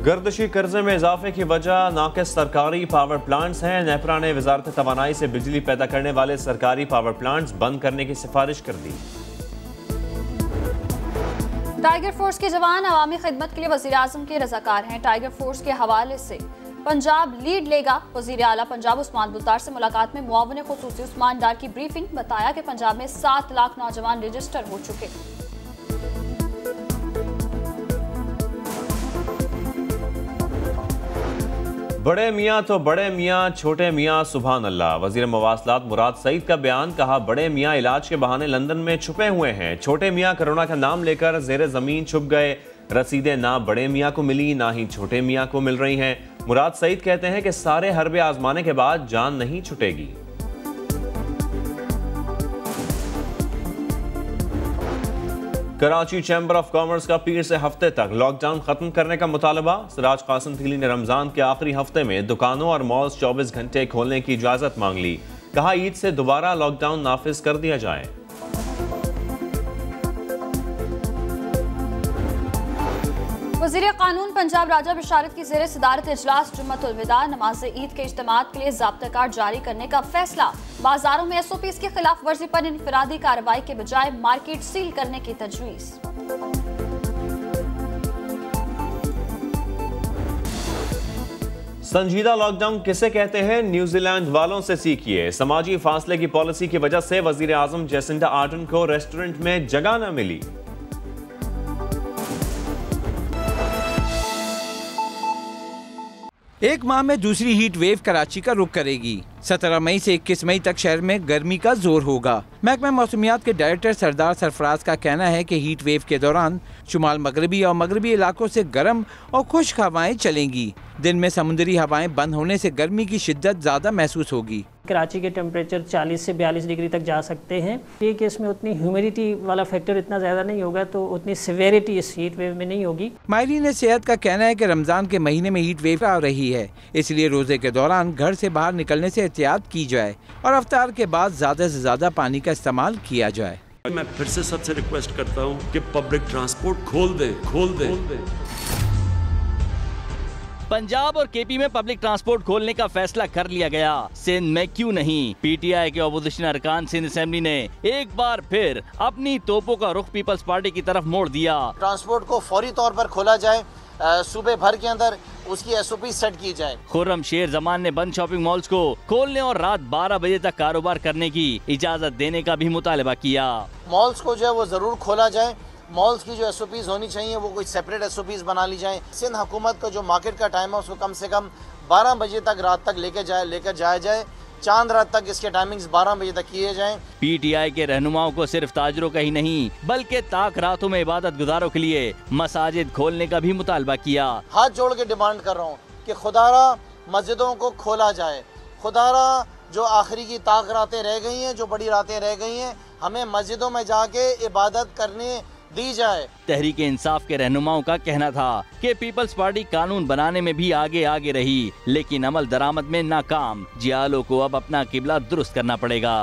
गर्दिशी कर्जे में इजाफे की वजह नाकिस सरकारी पावर प्लांट्स हैं। नेपरा ने वजारत तवानाई से बिजली पैदा करने वाले सरकारी पावर प्लांट्स बंद करने की सिफारिश कर दी। टाइगर फोर्स के जवान अवामी खिदमत के लिए वजीर आजम के रजाकार हैं। टाइगर फोर्स के हवाले से पंजाब लीड लेगा। वजीर आला पंजाब उस्मान बुज़दार से मुलाकात में मुआविन खुसूसी उस्मान डार की ब्रीफिंग। बताया कि पंजाब में 7 लाख नौजवान रजिस्टर हो चुके। बड़े मियाँ तो बड़े मियाँ, छोटे मियाँ सुभान अल्लाह। वजीर मवासलात मुराद सईद का बयान। कहा, बड़े मियाँ इलाज के बहाने लंदन में छुपे हुए हैं। छोटे मियाँ कोरोना का नाम लेकर जेर जमीन छुप गए। रसीदें ना बड़े मियाँ को मिली ना ही छोटे मियाँ को मिल रही हैं। मुराद सईद कहते हैं कि सारे हरबे आजमाने के बाद जान नहीं छुटेगी। कराची चैम्बर ऑफ कॉमर्स का पीर से हफ्ते तक लॉकडाउन खत्म करने का मुतालबा। सिराज कासिम थीली ने रमजान के आखिरी हफ्ते में दुकानों और मॉल्स 24 घंटे खोलने की इजाजत मांग ली। कहा, ईद से दोबारा लॉकडाउन नाफिज कर दिया जाए। वज़ीर कानून पंजाब राजा बिशारत की ज़ेर सदारत इजलास जुम्मतुल विदा। नमाज ईद के इज्तिमात के लिए ज़ाब्ता कार्ड जारी करने का फैसला। बाजारों में SOPs की खिलाफ वर्जी पर इनफरादी कार्रवाई के बजाय मार्केट सील करने की तजवीज़। संजीदा लॉकडाउन किसे कहते हैं, न्यूजीलैंड वालों से सीखिए। समाजी फासले की पॉलिसी की वजह से वजीर आजम जेसिंडा आर्डन को रेस्टोरेंट में जगह न मिली। एक माह में दूसरी हीट वेव कराची का रुख करेगी। 17 मई से 21 मई तक शहर में गर्मी का जोर होगा। महकमा मौसमियात के डायरेक्टर सरदार सरफराज का कहना है कि हीट वेव के दौरान शुमाल मगरबी और मगरबी इलाकों से गर्म और खुश्क हवाएं चलेंगी। दिन में समुद्री हवाएं बंद होने से गर्मी की शिद्दत ज़्यादा महसूस होगी। कराची के टेम्परेचर 40 से 42 डिग्री तक जा सकते हैं। ये कि इसमें उतनी ह्यूमिडिटी वाला फैक्टर इतना ज़्यादा नहीं होगा, तो उतनी सिवेरिटी इस हीट वेव में नहीं होगी। माहिरीन सेहत का कहना है कि रमज़ान के महीने में हीट वेव आ रही है, इसलिए रोज़े के दौरान घर से बाहर निकलने से एहतियात की जाए और अफ्तार के बाद ज़्यादा से ज़्यादा पानी का इस्तेमाल किया जाए। मैं फिर से सबसे रिक्वेस्ट करता हूँ कि पब्लिक ट्रांसपोर्ट खोल दें। पंजाब और KP में पब्लिक ट्रांसपोर्ट खोलने का फैसला कर लिया गया। सिंध में क्यों नहीं। PTI के अपोजिशन अरकान सिंध असेंबली ने एक बार फिर अपनी तोपों का रुख पीपल्स पार्टी की तरफ मोड़ दिया। ट्रांसपोर्ट को फौरी तौर पर खोला जाए, सूबे भर के अंदर उसकी SOP सेट की जाए। खुर्रम शेर जमान ने बंद शॉपिंग मॉल्स को खोलने और रात 12 बजे तक कारोबार करने की इजाजत देने का भी मुतालबा किया। मॉल्स को जो है वो जरूर खोला जाए। मॉल्स की जो SOPs होनी चाहिए वो कोई सेपरेट SOPs बना ली जाए। सिंध हुकूमत का जो मार्केट का टाइम है उसको कम से कम 12 बजे तक रात तक लेकर जाया जाए। चांद रात तक इसके टाइमिंग्स 12 बजे तक किए जाएं। PTI के रहनुमाओं को सिर्फ ताजरों का ही नहीं बल्कि ताक रातों में इबादत गुजारों के लिए मसाजिद खोलने का भी मुतालबा किया। हाथ जोड़ के डिमांड कर रहा हूँ कि खुदारा मस्जिदों को खोला जाए। खुदारा जो आखिरी की ताक रातें रह गई हैं, जो बड़ी रातें रह गई हैं, हमें मस्जिदों में जाके इबादत करने दी जाए। तहरीक इंसाफ के रहनुमाओं का कहना था कि पीपल्स पार्टी कानून बनाने में भी आगे रही, लेकिन अमल दरामद में नाकाम। जियालों को अब अपना किबला दुरुस्त करना पड़ेगा।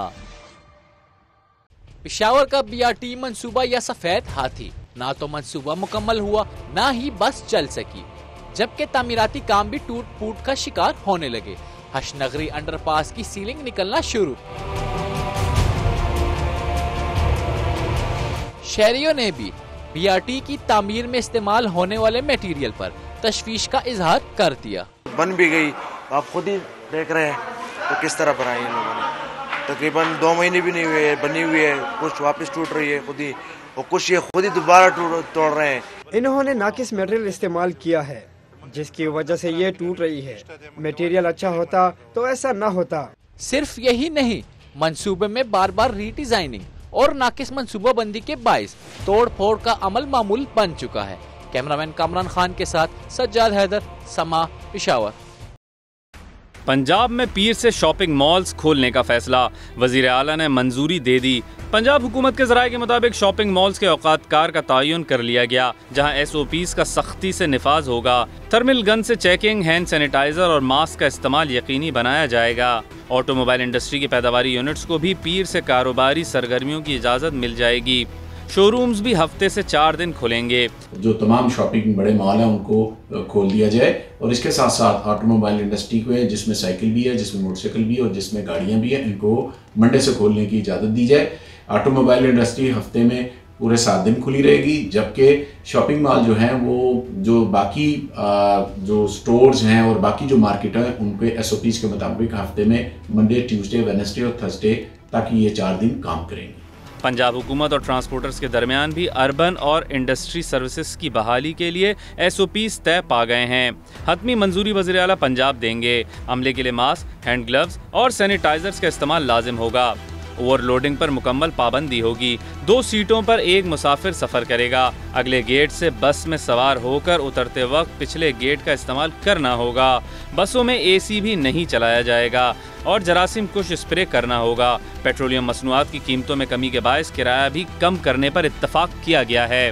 पेशावर का BRT मंसूबा या सफेद हाथी, ना तो मंसूबा मुकम्मल हुआ ना ही बस चल सकी, जबकि तामीराती काम भी टूट फूट का शिकार होने लगे। हशनगरी अंडरपास की सीलिंग निकलना शुरू। शहरियों ने भी BRT की तामीर में इस्तेमाल होने वाले मटेरियल पर तशवीश का इजहार कर दिया। बन भी गई, आप खुद ही देख रहे हैं तो किस तरह बनाई इन लोगों ने। तकरीबन 2 महीने भी नहीं हुए, बनी हुई है, कुछ वापस टूट रही है खुद ही, और कुछ ये खुद ही दोबारा तोड़ रहे हैं। इन्होंने नाकिस मटेरियल इस्तेमाल किया है जिसकी वजह से ये टूट रही है। मटेरियल अच्छा होता तो ऐसा न होता। सिर्फ यही नहीं, मंसूबे में बार बार रीडिजाइनिंग और नाकिस मंसूबाबंदी के बाइस तोड़ फोड़ का अमल मामूल बन चुका है। कैमरामैन कामरान खान के साथ सज्जाद हैदर, समा, पेशावर। पंजाब में पीर से शॉपिंग मॉल्स खोलने का फैसला, वजीर आला ने मंजूरी दे दी। पंजाब हुकूमत के ज़राए के मुताबिक शॉपिंग मॉल्स के औकातकार का तयन कर लिया गया, जहां SOPs का सख्ती से निफाज होगा। थर्मल गन से चेकिंग, हैंड सैनिटाइजर और मास्क का इस्तेमाल यकीनी बनाया जाएगा। ऑटोमोबाइल इंडस्ट्री की पैदावारी यूनिट्स को भी पीर से कारोबारी सरगर्मियों की इजाज़त मिल जाएगी। शोरूम्स भी हफ्ते से 4 दिन खुलेंगे। जो तमाम शॉपिंग बड़े मॉल हैं उनको खोल दिया जाए और इसके साथ साथ ऑटोमोबाइल इंडस्ट्री को है, जिसमें साइकिल भी है, जिसमें मोटरसाइकिल भी है और जिसमें गाड़ियां भी हैं, इनको मंडे से खोलने की इजाज़त दी जाए। ऑटोमोबाइल इंडस्ट्री हफ्ते में पूरे 7 दिन खुली रहेगी, जबकि शॉपिंग मॉल जो हैं वो जो बाकी जो स्टोर्स हैं और बाकी जो मार्केट हैं उनके SOPs के मुताबिक हफ्ते में मंडे, ट्यूसडे, वेडनेसडे और थर्सडे ताकि ये 4 दिन काम करेंगे। पंजाब हुकूमत और ट्रांसपोर्टर्स के दरमियान भी अर्बन और इंडस्ट्री सर्विसेज की बहाली के लिए SOPs तय पा गए हैं। हतमी मंजूरी वज़ीर आला पंजाब देंगे। अमले के लिए मास्क, हैंड ग्लव्स और सैनिटाइजर्स का इस्तेमाल लाजिम होगा। ओवरलोडिंग पर मुकम्मल पाबंदी होगी। 2 सीटों पर एक मुसाफिर सफ़र करेगा। अगले गेट से बस में सवार होकर उतरते वक्त पिछले गेट का इस्तेमाल करना होगा। बसों में AC भी नहीं चलाया जाएगा और जरासीम कुश स्प्रे करना होगा। पेट्रोलियम मसनूआत की कीमतों में कमी के बायस किराया भी कम करने पर इत्तफाक किया गया है।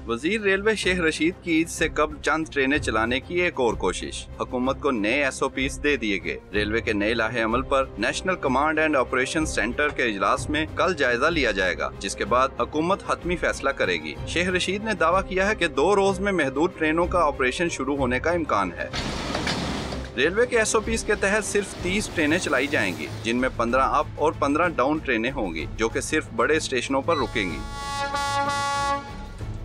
वजीर रेलवे शेख रशीद की ईद से कबल चंद ट्रेनें चलाने की एक और कोशिश। हुकूमत को नए SOPs दे दिए गए। रेलवे के नए लाहे अमल पर national command and operation centre के इजलास में कल जायजा लिया जाएगा, जिसके बाद हुकूमत हतमी फैसला करेगी। शेख रशीद ने दावा किया है कि 2 रोज में महदूद ट्रेनों का ऑपरेशन शुरू होने का इम्कान है। रेलवे के SOPs के तहत सिर्फ 30 ट्रेनें चलाई जाएंगी, जिनमें 15 अप और 15 डाउन ट्रेनें होंगी, जो कि सिर्फ बड़े स्टेशनों पर रुकेंगी।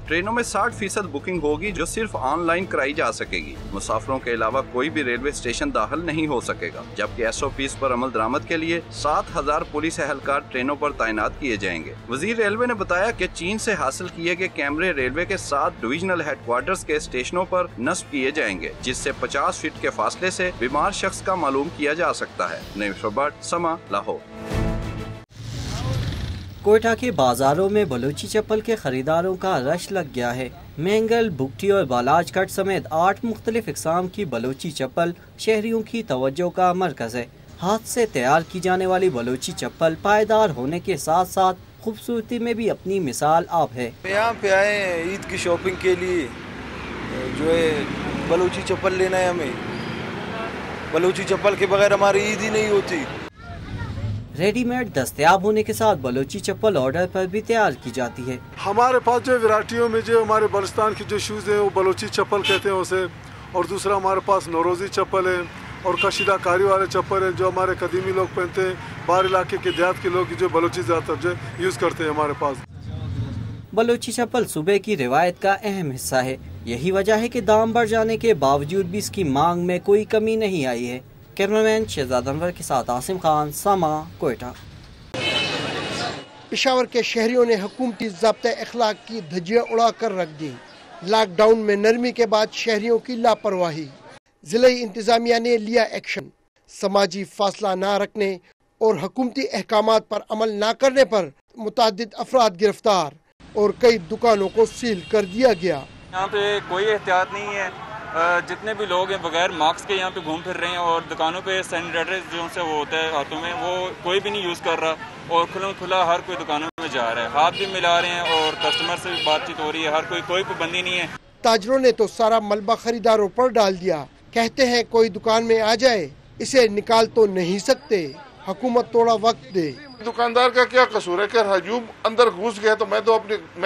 ट्रेनों में 60% बुकिंग होगी, जो सिर्फ ऑनलाइन कराई जा सकेगी। मुसाफिरों के अलावा कोई भी रेलवे स्टेशन दाखिल नहीं हो सकेगा, जबकि SOPs पर अमल दरामद के लिए 7000 पुलिस एहलकार ट्रेनों पर तैनात किए जाएंगे। वजीर रेलवे ने बताया कि चीन से हासिल किए गए कैमरे रेलवे के 7 डिविजनल हेडक्वार्टर्स के स्टेशनों पर नस्ब किए जाएंगे, जिससे 50 फीट के फासले से बीमार शख्स का मालूम किया जा सकता है। नईम भट्ट, समा, लाहौर। कोयटा के बाजारों में बलोची चप्पल के खरीदारों का रश लग गया है। मैंगल, भुगटी और बालाज कट समेत 8 मुख्तलिफ इकसाम की बलोची चप्पल शहरियों की तवज्जो का मरकज है। हाथ से तैयार की जाने वाली बलोची चप्पल पायदार होने के साथ साथ खूबसूरती में भी अपनी मिसाल आप है। यहाँ पे आए हैं ईद की शॉपिंग के लिए, जो है बलोची चप्पल लेना है हमें। बलोची चप्पल के बगैर हमारी ईद ही नहीं होती। रेडीमेड दस्तयाब होने के साथ बलोची चप्पल ऑर्डर पर भी तैयार की जाती है। हमारे पास जो वैरायटियों में जो हमारे बलुस्तान की जो शूज़ है वो बलोची चप्पल कहते हैं उसे, और दूसरा हमारे पास नौरोज़ी चप्पल है और कशीदाकारी वाले चप्पल है जो हमारे कदीमी लोग पहनते हैं। बाहर इलाके के देहात के लोग जो बलोची ज़्यादातर जो यूज़ करते हैं हमारे पास। बलोची चप्पल सूबे की रिवायत का अहम हिस्सा है। यही वजह है कि दाम बढ़ जाने के बावजूद भी इसकी मांग में कोई कमी नहीं आई है। कैमरामैन शहजाद अनवर के साथ आसिम खान, समा, कोयटा। पेशावर के शहरियों ने हुकूमती ज़ाब्ते अखलाक की धज्जियां उड़ा कर रख दी। लॉकडाउन में नरमी के बाद शहरियों की लापरवाही। जिले इंतजामिया ने लिया एक्शन। समाजी फासला न रखने और हुकूमती अहकामात पर अमल न करने पर मुतअद्दिद अफराद गिरफ्तार और कई दुकानों को सील कर दिया गया। यहाँ पे कोई एहतियात नहीं है। जितने भी लोग हैं बगैर मास्क के यहाँ पे घूम फिर रहे हैं और दुकानों पे सैनिटाइजर जो से वो होता है हाथों में, वो कोई भी नहीं यूज़ कर रहा और खुला हर कोई दुकानों में जा रहा है। हाथ भी मिला रहे हैं और कस्टमर से भी बातचीत हो रही है। हर कोई पाबंदी नहीं है। ताजरों ने तो सारा मलबा खरीदारों पर डाल दिया। कहते हैं कोई दुकान में आ जाए इसे निकाल तो नहीं सकते, हुकूमत थोड़ा वक्त दे। दुकानदार का क्या कसूर है कि हजूम अंदर घुस गया तो मैं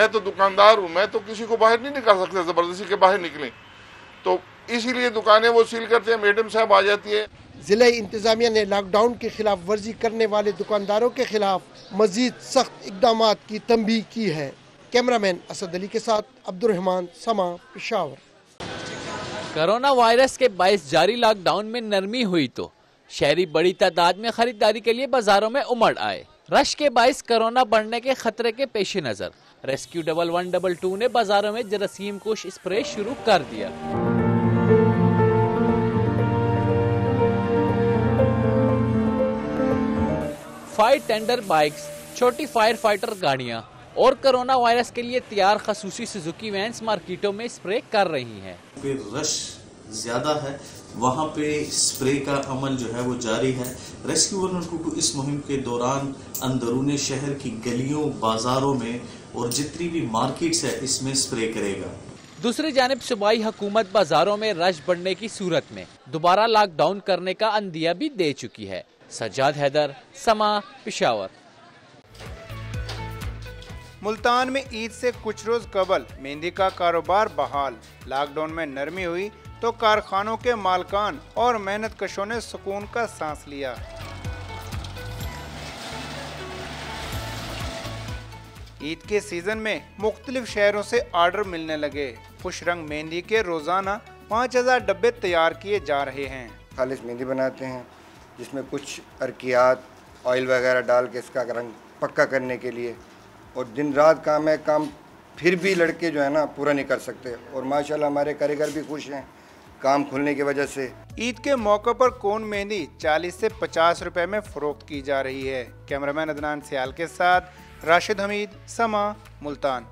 तो दुकानदार हूँ, मैं तो किसी को बाहर नहीं निकाल सकता जबरदस्ती के बाहर निकले, तो इसीलिए दुकानें वो सील करते हैं। मैडम साहब आ जाती है। जिले इंतजामिया ने लॉकडाउन की खिलाफ वर्जी करने वाले दुकानदारों के खिलाफ मजीद सख्त इकदाम की तंबीह की है। कैमरामैन असद अली के साथ अब्दुर्रहमान, समा, पेशावर। कोरोना वायरस के बायस जारी लॉकडाउन में नरमी हुई तो शहरी बड़ी तादाद में खरीदारी के लिए बाजारों में उमड़ आए। रश के बायस कोरोना बढ़ने के खतरे के पेश नजर रेस्क्यू 1122 ने बाजारों में जरासीम कुश स्प्रे शुरू कर दिया। फायर टेंडर बाइक्स, छोटी फायर फाइटर गाड़ियां और कोरोना वायरस के लिए तैयार खसूसी सुजुकी वैन्स मार्केटों में स्प्रे कर रही हैं। रश ज्यादा है, वहाँ पे स्प्रे का अमल जो है वो जारी है। रेस्क्यू 1122 इस मुहिम के दौरान अंदरूनी शहर की गलियों, बाजारों में और जितनी भी मार्केट्स है इसमें स्प्रे करेगा। दूसरी जानिब सूबाई हुकूमत बाजारों में रश बढ़ने की सूरत में दोबारा लॉकडाउन करने का अंदिया भी दे चुकी है। सज्जाद हैदर, समा, पेशावर। मुल्तान में ईद से कुछ रोज कबल मेहंदी का कारोबार बहाल। लॉकडाउन में नरमी हुई तो कारखानों के मालकान और मेहनत कशों ने सुकून का सांस लिया। ईद के सीजन में मुख्तलिफ शहरों से ऑर्डर मिलने लगे। खुश रंग मेहंदी के रोजाना 5000 डब्बे तैयार किए जा रहे हैं। खालिस मेहंदी बनाते हैं जिसमें कुछ अर्कियात ऑयल वगैरह डाल के इसका रंग पक्का करने के लिए, और दिन रात काम है काम, फिर भी लड़के जो है ना पूरा नहीं कर सकते। और माशाल्लाह हमारे कारीगर भी खुश हैं काम खुलने की वजह से। ईद के मौके पर कोन मेहंदी 40 से 50 रुपए में फरोख्त की जा रही है। कैमरामैन अदनान सियाल के साथ राशिद हमीद, समा, मुल्तान।